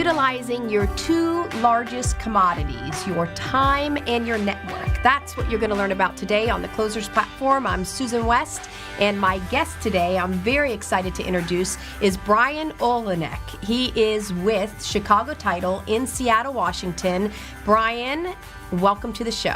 utilizing your two largest commodities, your time and your network. That's what you're going to learn about today on the Closers platform. I'm Susan West, and my guest today, I'm very excited to introduce, is Brian Olenik. He is with 𝐔𝐭𝐢𝐥𝐢𝐳𝐢𝐧𝐠 in Seattle, Washington. Brian, welcome to the show.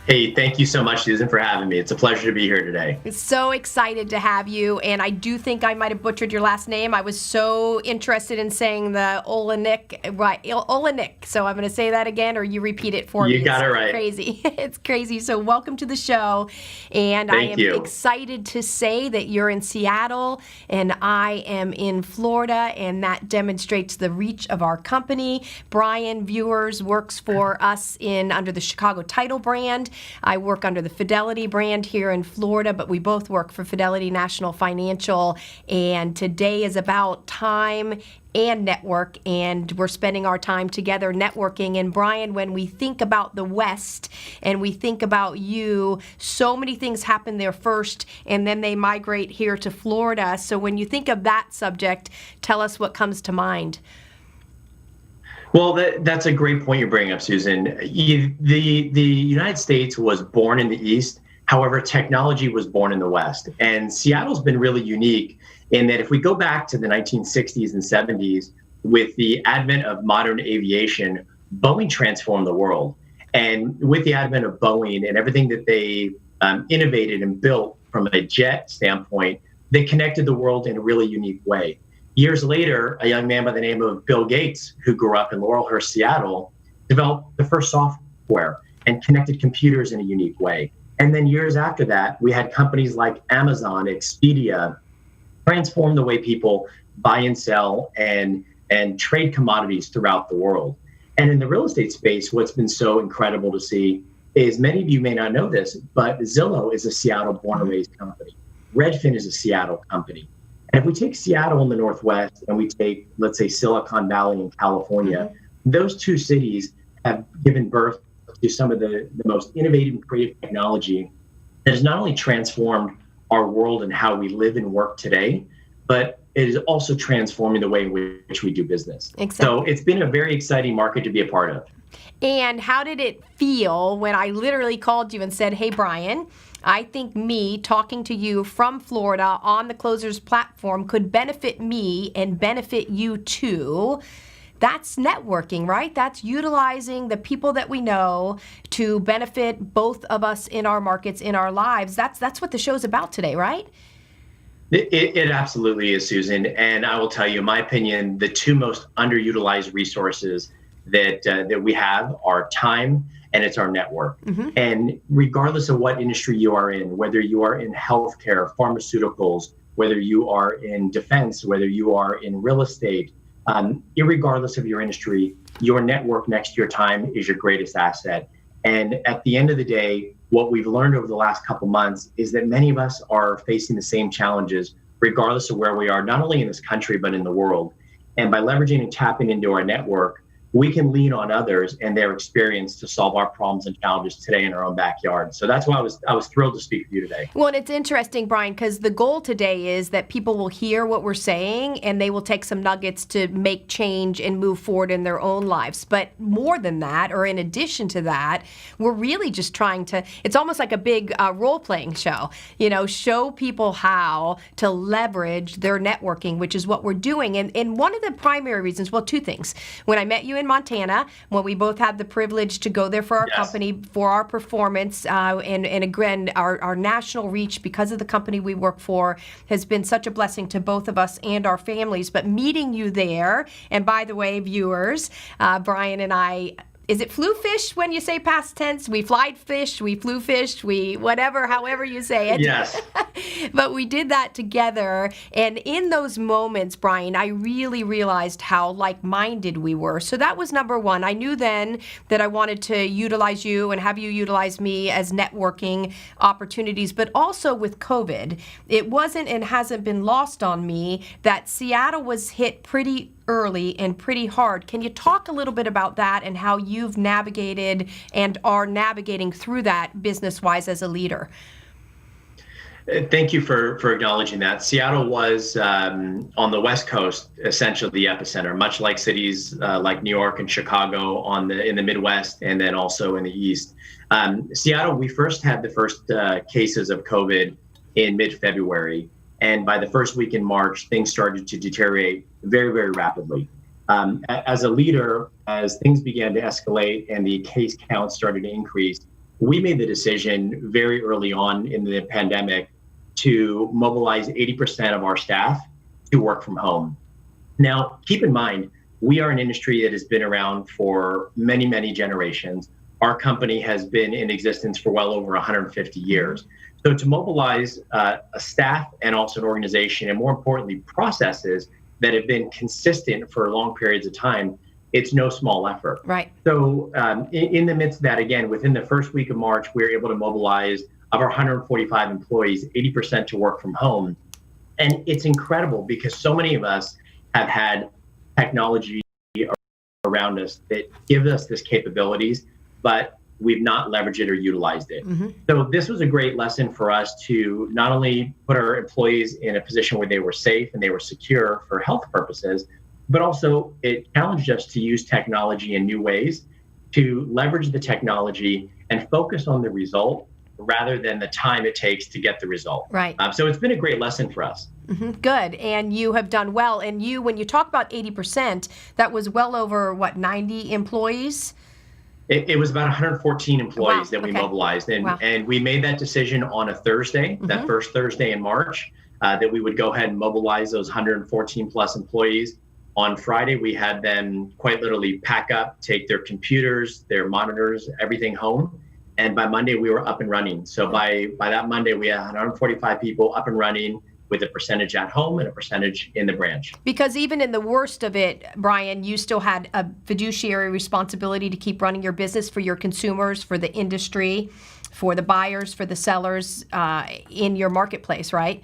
Hey, thank you so much, Susan, for having me. It's a pleasure to be here today. So excited to have you, and I do think I might have butchered your last name. I was so interested in saying the Olenik, right? Olenik. So I'm going to say that again, or you repeat it for me. You got it right. Crazy. It's crazy. So welcome to the show, and I am excited to say that you're in Seattle, and I am in Florida, and that demonstrates the reach of our company. Brian, viewers, works for us under the 𝐔𝐭𝐢𝐥𝐢𝐳𝐢𝐧𝐠 Title brand. I work under the Fidelity brand here in Florida, but we both work for Fidelity National Title, and today is about time and network, and we're spending our time together networking. And Brian, when we think about the West and we think about you, so many things happen there first, and then they migrate here to Florida. So when you think of that subject, tell us what comes to mind. Well, that's a great point you're bringing up, Susan. The United States was born in the East. However, technology was born in the West. And Seattle's been really unique in that if we go back to the 1960s and 70s, with the advent of modern aviation, Boeing transformed the world. And with the advent of Boeing and everything that they innovated and built from a jet standpoint, they connected the world in a really unique way. Years later, a young man by the name of Bill Gates, who grew up in Laurelhurst, Seattle, developed the first software and connected computers in a unique way. And then years after that, we had companies like Amazon, Expedia, transform the way people buy and sell and trade commodities throughout the world. And in the real estate space, what's been so incredible to see is, many of you may not know this, but Zillow is a Seattle born and raised company. Redfin is a Seattle company. And if we take Seattle in the Northwest and we take, let's say, Silicon Valley in California, those two cities have given birth to some of the most innovative and creative technology that has not only transformed our world and how we live and work today, but it is also transforming the way in which we do business. Exactly. So it's been a very exciting market to be a part of. And how did it feel when I literally called you and said, hey, Brian, I think me talking to you from Florida on the Closers platform could benefit me and benefit you too? That's networking, right? That's utilizing the people that we know to benefit both of us in our markets, in our lives. That's what the show's about today, right? It absolutely is, Susan. And I will tell you, in my opinion, the two most underutilized resources that we have are time and it's our network. And regardless of what industry you are in, whether you are in healthcare, pharmaceuticals, whether you are in defense, whether you are in real estate, irregardless of your industry, your network next to your time is your greatest asset. And at the end of the day, what we've learned over the last couple months is that many of us are facing the same challenges, regardless of where we are, not only in this country, but in the world. And by leveraging and tapping into our network, we can lean on others and their experience to solve our problems and challenges today in our own backyard. So that's why I was thrilled to speak with you today. Well, and it's interesting, Brian, because the goal today is that people will hear what we're saying and they will take some nuggets to make change and move forward in their own lives. But more than that, or in addition to that, we're really just trying to, it's almost like a big role-playing show, show people how to leverage their networking, which is what we're doing. And one of the primary reasons, well, two things. When I met you in Montana, when we both had the privilege to go there for our company, for our performance, and again, our national reach because of the company we work for has been such a blessing to both of us and our families. But meeting you there, and by the way, viewers, Brian and I, is it flew fish when you say past tense? We flied fish, we flew fish, we whatever, however you say it. Yes. But we did that together. And in those moments, Brian, I really realized how like-minded we were. So that was number one. I knew then that I wanted to utilize you and have you utilize me as networking opportunities. But also with COVID, it wasn't and hasn't been lost on me that Seattle was hit pretty early and pretty hard. Can you talk a little bit about that and how you've navigated and are navigating through that business-wise as a leader? Thank you for acknowledging that. Seattle was on the West Coast, essentially the epicenter, much like cities like New York and Chicago in the Midwest, and then also in the East. Seattle, we first had the first cases of COVID in mid-February, and by the first week in March, things started to deteriorate very, very rapidly. As a leader, as things began to escalate and the case count started to increase, we made the decision very early on in the pandemic to mobilize 80% of our staff to work from home. Now, keep in mind, we are an industry that has been around for many, many generations. Our company has been in existence for well over 150 years. So to mobilize a staff and also an organization, and more importantly, processes that have been consistent for long periods of time, it's no small effort. Right. So in the midst of that, again, within the first week of March, we were able to mobilize of our 145 employees, 80% to work from home. And it's incredible because so many of us have had technology around us that gives us this capabilities, but we've not leveraged it or utilized it. Mm-hmm. So this was a great lesson for us to not only put our employees in a position where they were safe and they were secure for health purposes, but also it challenged us to use technology in new ways, to leverage the technology and focus on the result rather than the time it takes to get the result. Right. So it's been a great lesson for us. Mm-hmm. Good. And you have done well. And when you talk about 80%, that was well over, 90 employees? It was about 114 employees that we mobilized. And we made that decision on a Thursday, mm-hmm. that first Thursday in March, that we would go ahead and mobilize those 114 plus employees. On Friday, we had them quite literally pack up, take their computers, their monitors, everything home. And by Monday, we were up and running. So by that Monday, we had 145 people up and running with a percentage at home and a percentage in the branch. Because even in the worst of it, Brian, you still had a fiduciary responsibility to keep running your business for your consumers, for the industry, for the buyers, for the sellers in your marketplace, right?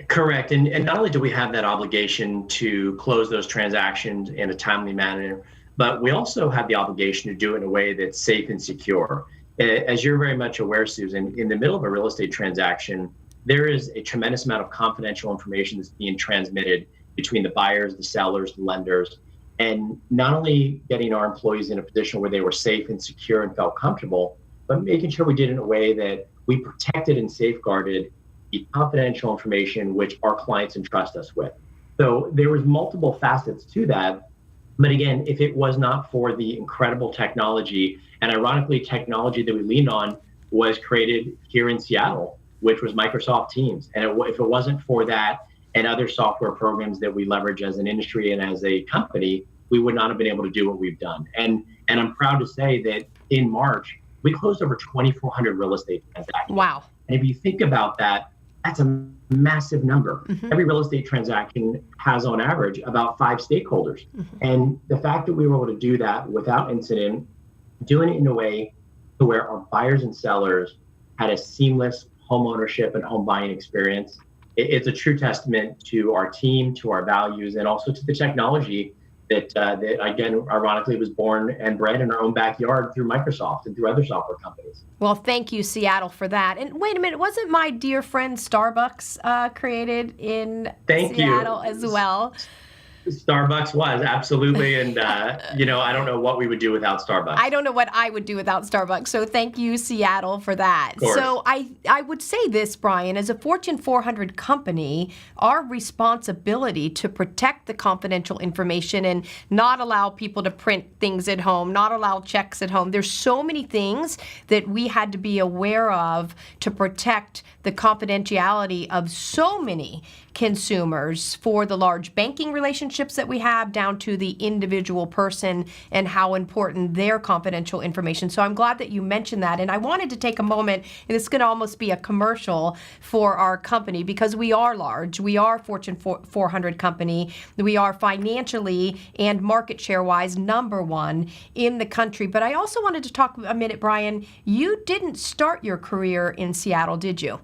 Correct. And not only do we have that obligation to close those transactions in a timely manner, but we also have the obligation to do it in a way that's safe and secure. As you're very much aware, Susan, in the middle of a real estate transaction, there is a tremendous amount of confidential information that's being transmitted between the buyers, the sellers, the lenders, and not only getting our employees in a position where they were safe and secure and felt comfortable, but making sure we did it in a way that we protected and safeguarded the confidential information which our clients entrust us with. So there was multiple facets to that. But again, if it was not for the incredible technology, and ironically, technology that we leaned on was created here in Seattle, which was Microsoft Teams. And if it wasn't for that and other software programs that we leverage as an industry and as a company, we would not have been able to do what we've done. And I'm proud to say that in March, we closed over 2,400 real estate transactions. Wow. And if you think about that, that's a massive number. Mm-hmm. Every real estate transaction has on average about 5 stakeholders. Mm-hmm. And the fact that we were able to do that without incident, doing it in a way to where our buyers and sellers had a seamless home ownership and home buying experience, it's a true testament to our team, to our values, and also to the technology that again, ironically, was born and bred in our own backyard through Microsoft and through other software companies. Well, thank you, Seattle, for that. And wait a minute, wasn't my dear friend Starbucks created in Seattle as well? Starbucks was, absolutely. And, I don't know what we would do without Starbucks. I don't know what I would do without Starbucks. So thank you, Seattle, for that. So I would say this, Brian, as a Fortune 400 company, our responsibility to protect the confidential information and not allow people to print things at home, not allow checks at home. There's so many things that we had to be aware of to protect the confidentiality of so many consumers, for the large banking relationships that we have down to the individual person and how important their confidential information. So I'm glad that you mentioned that. And I wanted to take a moment, and it's going to almost be a commercial for our company because we are large. We are Fortune 400 company. We are financially and market share wise #1 in the country. But I also wanted to talk a minute, Brian. You didn't start your career in Seattle, did you?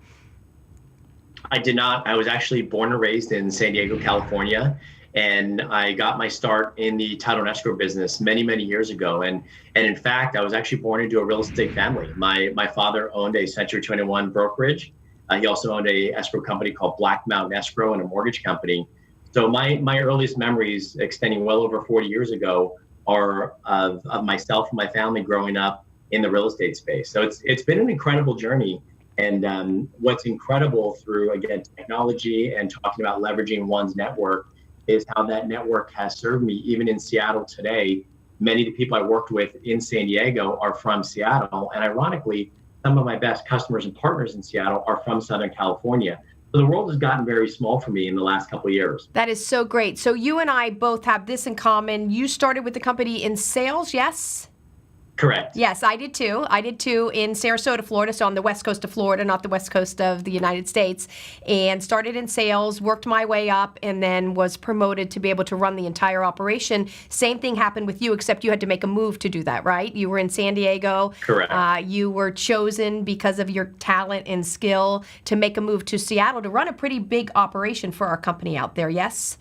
I did not. I was actually born and raised in San Diego, California, and I got my start in the title and escrow business many, many years ago. And in fact, I was actually born into a real estate family. My father owned a Century 21 brokerage, He also owned a escrow company called Black Mountain Escrow and a mortgage company. So my earliest memories, extending well over 40 years ago, are of myself and my family growing up in the real estate space. So it's been an incredible journey. And what's incredible through, again, technology and talking about leveraging one's network is how that network has served me. Even in Seattle today, many of the people I worked with in San Diego are from Seattle. And ironically, some of my best customers and partners in Seattle are from Southern California. So the world has gotten very small for me in the last couple of years. That is so great. So you and I both have this in common. You started with the company in sales, yes? Correct. Yes, I did too. I did too in Sarasota, Florida, so on the west coast of Florida, not the west coast of the United States, and started in sales, worked my way up, and then was promoted to be able to run the entire operation. Same thing happened with you, except you had to make a move to do that, right? You were in San Diego. Correct. You were chosen because of your talent and skill to make a move to Seattle to run a pretty big operation for our company out there, yes?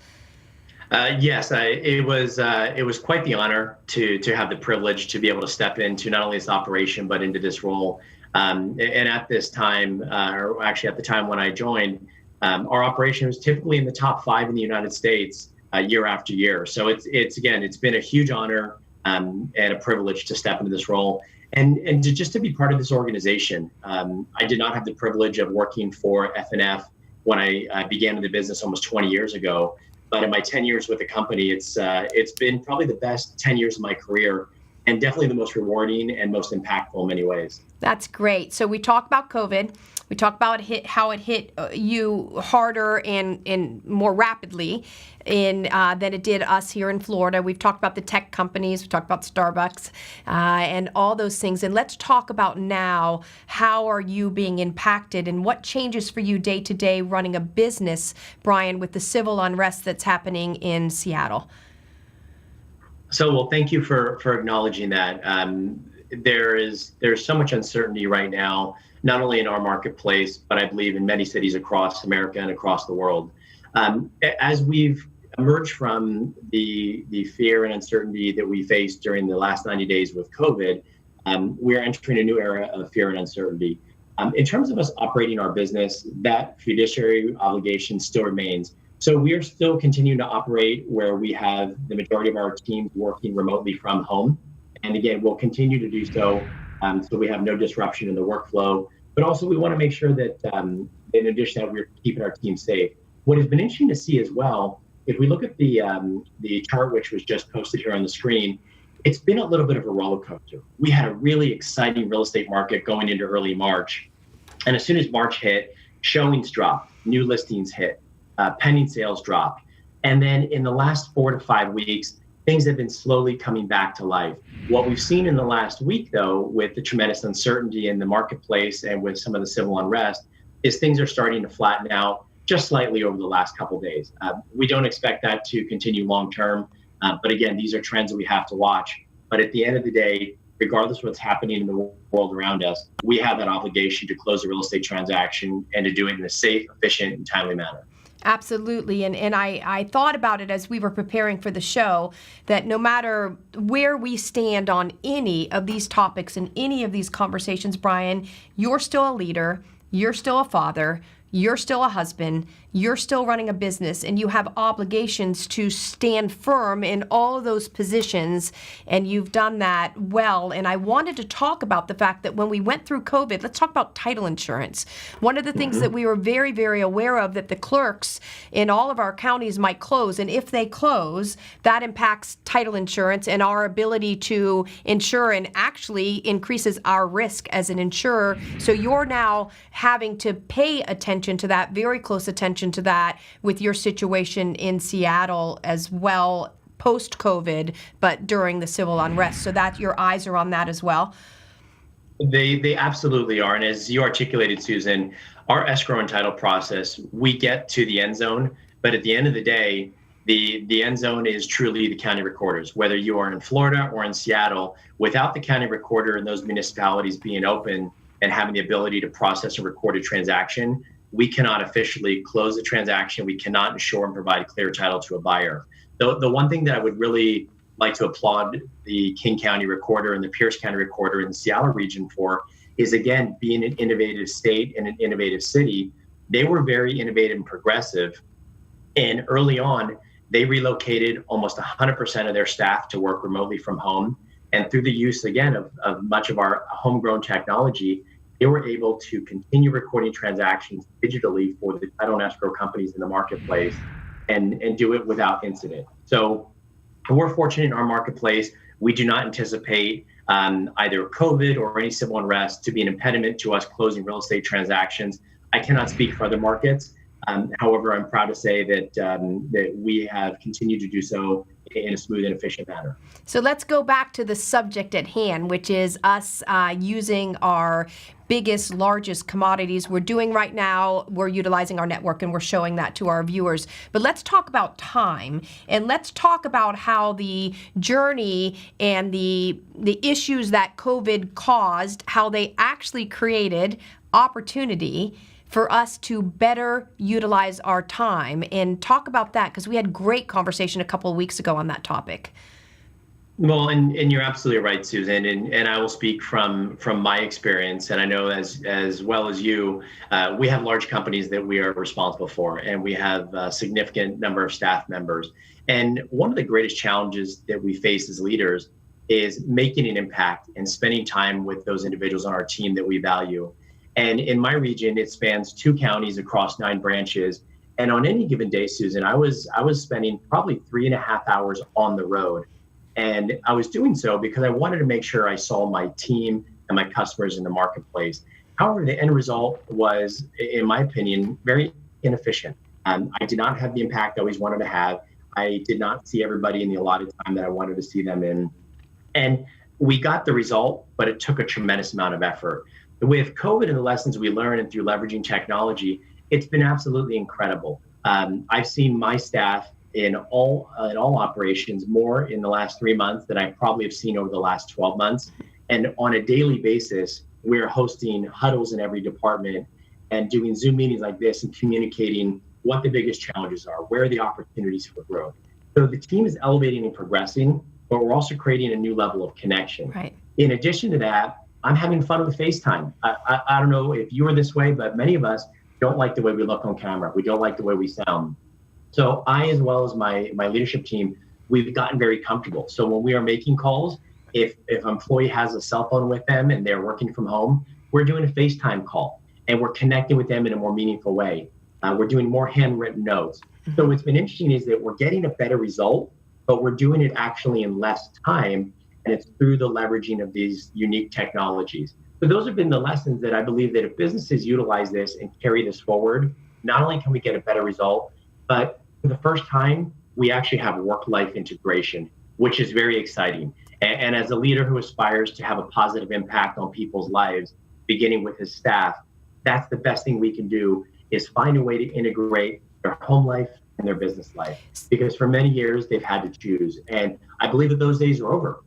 Yes, it was quite the honor to have the privilege to be able to step into not only this operation but into this role. And at this time, or actually at the time when I joined, our operation was typically in the top 5 in the United States year after year. So it's been a huge honor and a privilege to step into this role and to be part of this organization. I did not have the privilege of working for F&F when I began in the business almost 20 years ago. But in my 10 years with the company, it's been probably the best 10 years of my career and definitely the most rewarding and most impactful in many ways. That's great. So we talked about COVID. We talked about how it hit you harder and more rapidly than it did us here in Florida. We've talked about the tech companies. We talked about Starbucks and all those things. And let's talk about now, how are you being impacted and what changes for you day to day running a business, Brian, with the civil unrest that's happening in Seattle? So, well, thank you for acknowledging that. There's so much uncertainty right now, not only in our marketplace, but I believe in many cities across America and across the world. As we've emerged from the fear and uncertainty that we faced during the last 90 days with COVID, we're entering a new era of fear and uncertainty. In terms of us operating our business, that fiduciary obligation still remains. So we are still continuing to operate where we have the majority of our teams working remotely from home. And again, we'll continue to do so, so we have no disruption in the workflow. But also we want to make sure that in addition to that, we're keeping our team safe. What has been interesting to see as well, if we look at the chart, which was just posted here on the screen, it's been a little bit of a roller coaster. We had a really exciting real estate market going into early March. And as soon as March hit, showings dropped, new listings hit, pending sales dropped. And then in the last 4 to 5 weeks, things have been slowly coming back to life. What we've seen in the last week, though, with the tremendous uncertainty in the marketplace and with some of the civil unrest, is things are starting to flatten out just slightly over the last couple of days. We don't expect that to continue long term. But again, these are trends that we have to watch. But at the end of the day, regardless of what's happening in the world around us, we have that obligation to close a real estate transaction and to do it in a safe, efficient, and timely manner. Absolutely. And I thought about it as we were preparing for the show, that no matter where we stand on any of these topics and any of these conversations, Brian, you're still a leader, you're still a father, you're still a husband, you're still running a business, and you have obligations to stand firm in all of those positions, and you've done that well. And I wanted to talk about the fact that when we went through COVID, let's talk about title insurance. One of the things that we were very, very aware of, that the clerks in all of our counties might close, and if they close, that impacts title insurance and our ability to insure, and actually increases our risk as an insurer. So you're now having to pay attention to that, very close attention to that, with your situation in Seattle as well, post-COVID, but during the civil unrest. So that your eyes are on that as well. They absolutely are. And as you articulated, Susan, our escrow and title process, we get to the end zone, but at the end of the day, the end zone is truly the county recorders. Whether you are in Florida or in Seattle, without the county recorder and those municipalities being open and having the ability to process and record a transaction, we cannot officially close the transaction. We cannot insure and provide clear title to a buyer. The one thing that I would really like to applaud the King County Recorder and the Pierce County Recorder in the Seattle region for is, again, being an innovative state and an innovative city, they were very innovative and progressive. And early on, they relocated almost 100% of their staff to work remotely from home. And through the use, again, of much of our homegrown technology, they were able to continue recording transactions digitally for the title and escrow companies in the marketplace and do it without incident. So we're fortunate in our marketplace. We do not anticipate either COVID or any civil unrest to be an impediment to us closing real estate transactions. I cannot speak for other markets. However, I'm proud to say that we have continued to do so in a smooth and efficient manner. So let's go back to the subject at hand, which is us using our biggest, largest commodities. We're doing right now, we're utilizing our network and we're showing that to our viewers. But let's talk about time, and let's talk about how the journey and the issues that COVID caused, how they actually created opportunity for us to better utilize our time, and talk about that, because we had great conversation a couple of weeks ago on that topic. Well, and you're absolutely right, Susan, and I will speak from my experience, and I know as well as you, we have large companies that we are responsible for, and we have a significant number of staff members. And one of the greatest challenges that we face as leaders is making an impact and spending time with those individuals on our team that we value. And in my region, it spans 2 counties across 9 branches. And on any given day, Susan, I was spending probably 3.5 hours on the road. And I was doing so because I wanted to make sure I saw my team and my customers in the marketplace. However, the end result was, in my opinion, very inefficient. I did not have the impact I always wanted to have. I did not see everybody in the allotted time that I wanted to see them in. And we got the result, but it took a tremendous amount of effort. With COVID and the lessons we learned and through leveraging technology, it's been absolutely incredible. I've seen my staff in all operations more in the last 3 months than I probably have seen over the last 12 months. And on a daily basis, we're hosting huddles in every department and doing Zoom meetings like this and communicating what the biggest challenges are, where are the opportunities for growth. So the team is elevating and progressing, but we're also creating a new level of connection. Right. In addition to that, I'm having fun with FaceTime. I don't know if you are this way, but many of us don't like the way we look on camera. We don't like the way we sound. So I, as well as my leadership team, we've gotten very comfortable. So when we are making calls, if an employee has a cell phone with them and they're working from home, we're doing a FaceTime call and we're connecting with them in a more meaningful way. We're doing more handwritten notes. So what's been interesting is that we're getting a better result, but we're doing it actually in less time. And it's through the leveraging of these unique technologies. So those have been the lessons that I believe that if businesses utilize this and carry this forward, not only can we get a better result, but for the first time, we actually have work-life integration, which is very exciting. And as a leader who aspires to have a positive impact on people's lives, beginning with his staff, that's the best thing we can do, is find a way to integrate their home life and their business life. Because for many years, they've had to choose. And I believe that those days are over.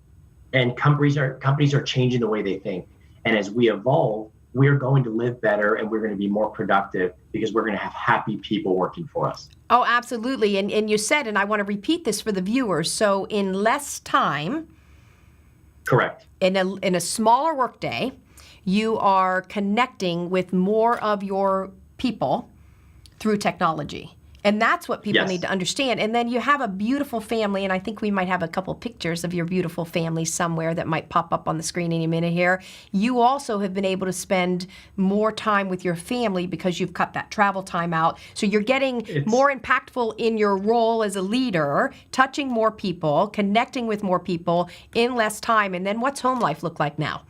And companies are changing the way they think. And as we evolve, we're going to live better and we're going to be more productive because we're going to have happy people working for us. Oh, absolutely. And you said, and I want to repeat this for the viewers, so in less time, correct, in a smaller workday, you are connecting with more of your people through technology. And that's what people need to understand. And then you have a beautiful family, and I think we might have a couple pictures of your beautiful family somewhere that might pop up on the screen any minute here. You also have been able to spend more time with your family because you've cut that travel time out. So you're getting more impactful in your role as a leader, touching more people, connecting with more people in less time. And then what's home life look like now?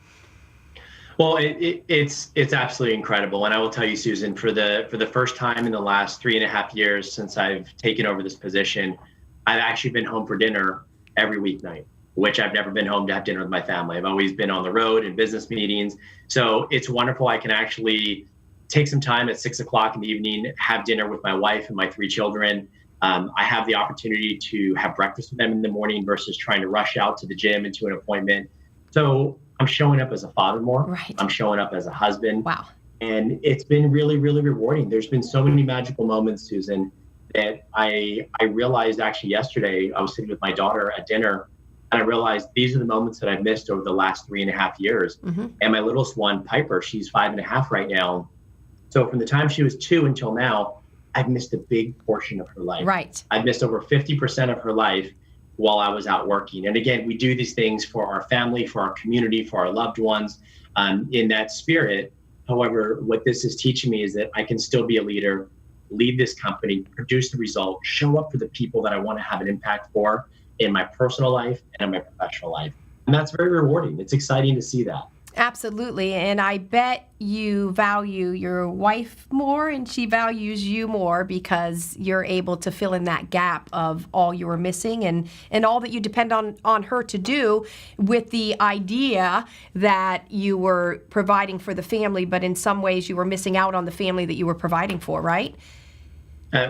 Well, it's absolutely incredible. And I will tell you, Susan, for the first time in the last 3.5 years since I've taken over this position, I've actually been home for dinner every weeknight, which I've never been home to have dinner with my family. I've always been on the road in business meetings. So it's wonderful. I can actually take some time at 6 o'clock in the evening, have dinner with my wife and my 3 children. I have the opportunity to have breakfast with them in the morning versus trying to rush out to the gym and to an appointment. So I'm showing up as a father more. Right. I'm showing up as a husband. Wow. And it's been really, really rewarding. There's been so many magical moments, Susan, that I realized actually yesterday, I was sitting with my daughter at dinner And I realized these are the moments that I've missed over the last 3.5 years. And my littlest one, Piper, she's 5.5 right now. So from the time she was 2 until now, I've missed a big portion of her life. Right. I've missed over 50% of her life while I was out working. And again, we do these things for our family, for our community, for our loved ones, in that spirit. However, what this is teaching me is that I can still be a leader, lead this company, produce the result, show up for the people that I want to have an impact for in my personal life and in my professional life. And that's very rewarding. It's exciting to see that. Absolutely. And I bet you value your wife more and she values you more because you're able to fill in that gap of all you were missing and all that you depend on her to do, with the idea that you were providing for the family, but in some ways you were missing out on the family that you were providing for, right?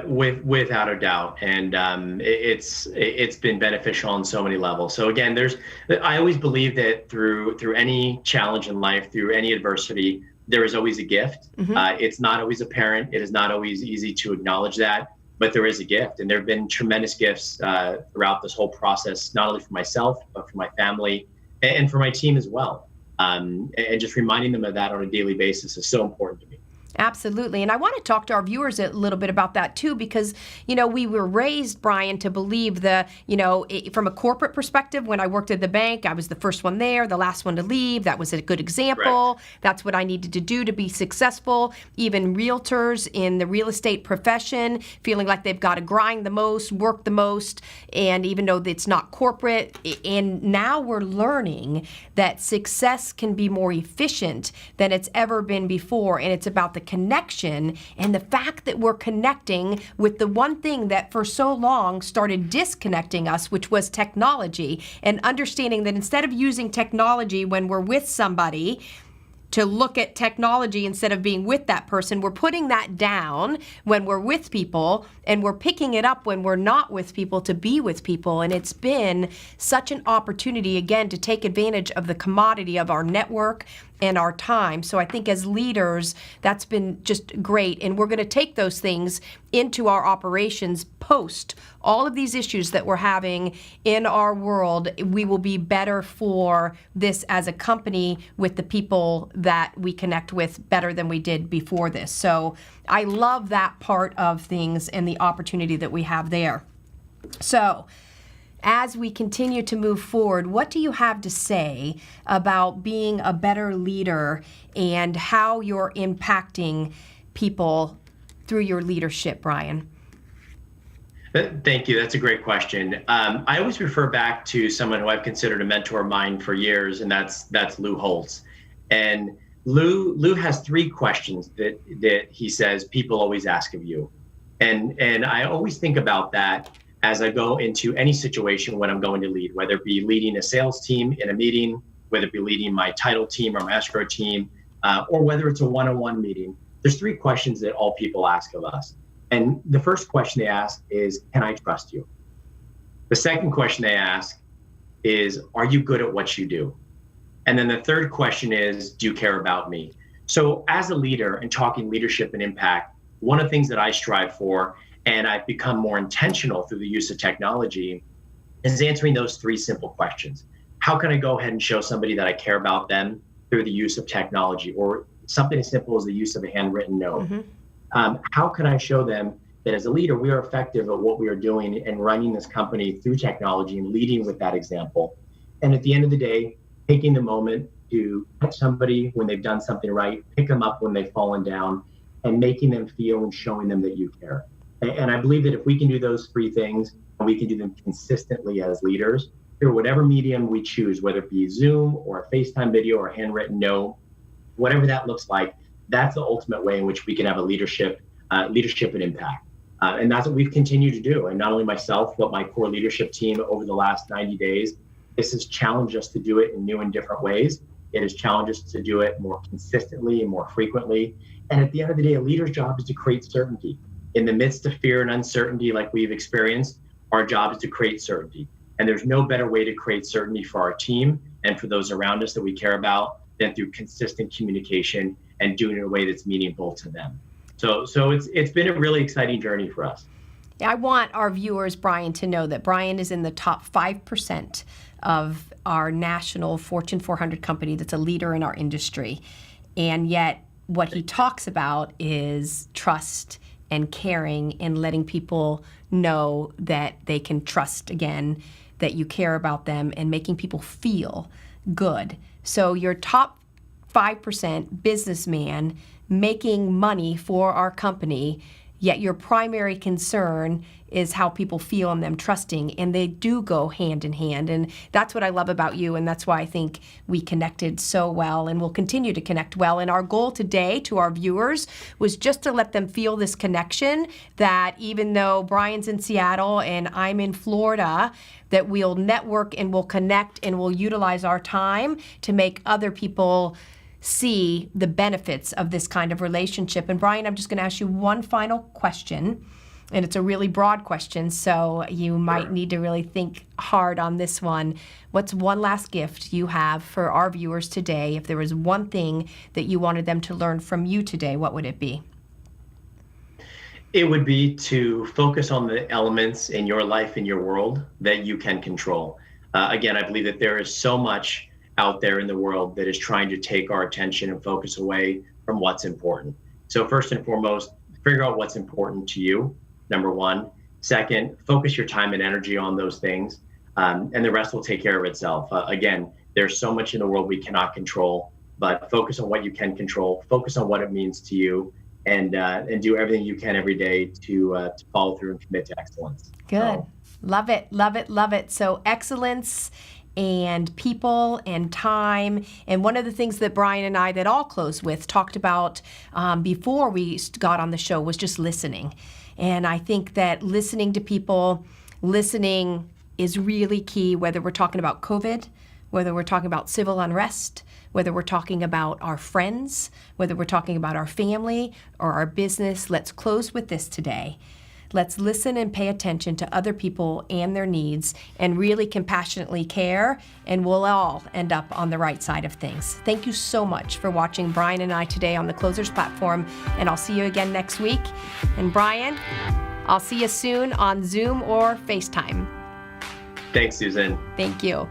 Without a doubt, and it's been beneficial on so many levels. So again, I always believe that through any challenge in life, through any adversity, there is always a gift. It's not always apparent. It is not always easy to acknowledge that, but there is a gift, and there have been tremendous gifts throughout this whole process, not only for myself but for my family and for my team as well. And just reminding them of that on a daily basis is so important to me. Absolutely. And I want to talk to our viewers a little bit about that too, because, we were raised, Brian, to believe from a corporate perspective, when I worked at the bank, I was the first one there, the last one to leave. That was a good example. Right. That's what I needed to do to be successful. Even realtors in the real estate profession, feeling like they've got to grind the most, work the most, and even though it's not corporate. And now we're learning that success can be more efficient than it's ever been before. And it's about the connection and the fact that we're connecting with the one thing that for so long started disconnecting us, which was technology, and understanding that instead of using technology when we're with somebody to look at technology instead of being with that person, we're putting that down when we're with people, and we're picking it up when we're not with people to be with people. And it's been such an opportunity, again, to take advantage of the commodity of our network and our time. So I think as leaders, that's been just great. And we're going to take those things into our operations post all of these issues that we're having in our world. We will be better for this as a company with the people that we connect with better than we did before this. So I love that part of things and the opportunity that we have there. So as we continue to move forward, what do you have to say about being a better leader and how you're impacting people through your leadership, Brian? Thank you. That's a great question. I always refer back to someone who I've considered a mentor of mine for years, and that's Lou Holtz. And Lou has 3 questions that he says people always ask of you. And I always think about that as I go into any situation when I'm going to lead, whether it be leading a sales team in a meeting, whether it be leading my title team or my escrow team, or whether it's a one-on-one meeting. There's 3 questions that all people ask of us. And the first question they ask is, can I trust you? The second question they ask is, are you good at what you do? And then the third question is, do you care about me? So as a leader and talking leadership and impact, one of the things that I strive for, and I've become more intentional through the use of technology, is answering those 3 simple questions. How can I go ahead and show somebody that I care about them through the use of technology, or something as simple as the use of a handwritten note? How can I show them that as a leader, we are effective at what we are doing and running this company through technology and leading with that example? And at the end of the day, taking the moment to catch somebody when they've done something right, pick them up when they've fallen down, and making them feel and showing them that you care. And I believe that if we can do those 3 things, and we can do them consistently as leaders, through whatever medium we choose, whether it be Zoom or a FaceTime video or a handwritten note, whatever that looks like, that's the ultimate way in which we can have a leadership and impact. And that's what we've continued to do. And not only myself, but my core leadership team over the last 90 days, this has challenged us to do it in new and different ways. It has challenged us to do it more consistently and more frequently. And at the end of the day, a leader's job is to create certainty. In the midst of fear and uncertainty like we've experienced, our job is to create certainty. And there's no better way to create certainty for our team and for those around us that we care about than through consistent communication and doing it in a way that's meaningful to them. So it's been a really exciting journey for us. I want our viewers, Brian, to know that Brian is in the top 5% of our national Fortune 400 company that's a leader in our industry. And yet what he talks about is trust and caring and letting people know that they can trust again, that you care about them, and making people feel good. So your top 5% businessman making money for our company, yet your primary concern is how people feel and them trusting, and they do go hand in hand. And that's what I love about you, and that's why I think we connected so well and will continue to connect well. And our goal today to our viewers was just to let them feel this connection, that even though Brian's in Seattle and I'm in Florida, that we'll network and we'll connect and we'll utilize our time to make other people see the benefits of this kind of relationship. And Brian, I'm just going to ask you one final question, and it's a really broad question, so you might need to really think hard on this one. What's one last gift you have for our viewers today? If there was one thing that you wanted them to learn from you today, what would it be? It would be to focus on the elements in your life, in your world, that you can control. Again, I believe that there is so much out there in the world that is trying to take our attention and focus away from what's important. So first and foremost, figure out what's important to you, number one. Second, focus your time and energy on those things, and the rest will take care of itself. Again, there's so much in the world we cannot control, but focus on what you can control, focus on what it means to you, and do everything you can every day to follow through and commit to excellence. Good. So, love it, love it, love it. So excellence and people and time. And one of the things that Brian and I, that I'll close with, talked about before we got on the show was just listening. And I think that listening to people, listening is really key, whether we're talking about COVID, whether we're talking about civil unrest, whether we're talking about our friends, whether we're talking about our family or our business. Let's close with this today. Let's listen and pay attention to other people and their needs and really compassionately care, and we'll all end up on the right side of things. Thank you so much for watching Brian and I today on the Closers platform, and I'll see you again next week. And Brian, I'll see you soon on Zoom or FaceTime. thanks, Susan. Thank you.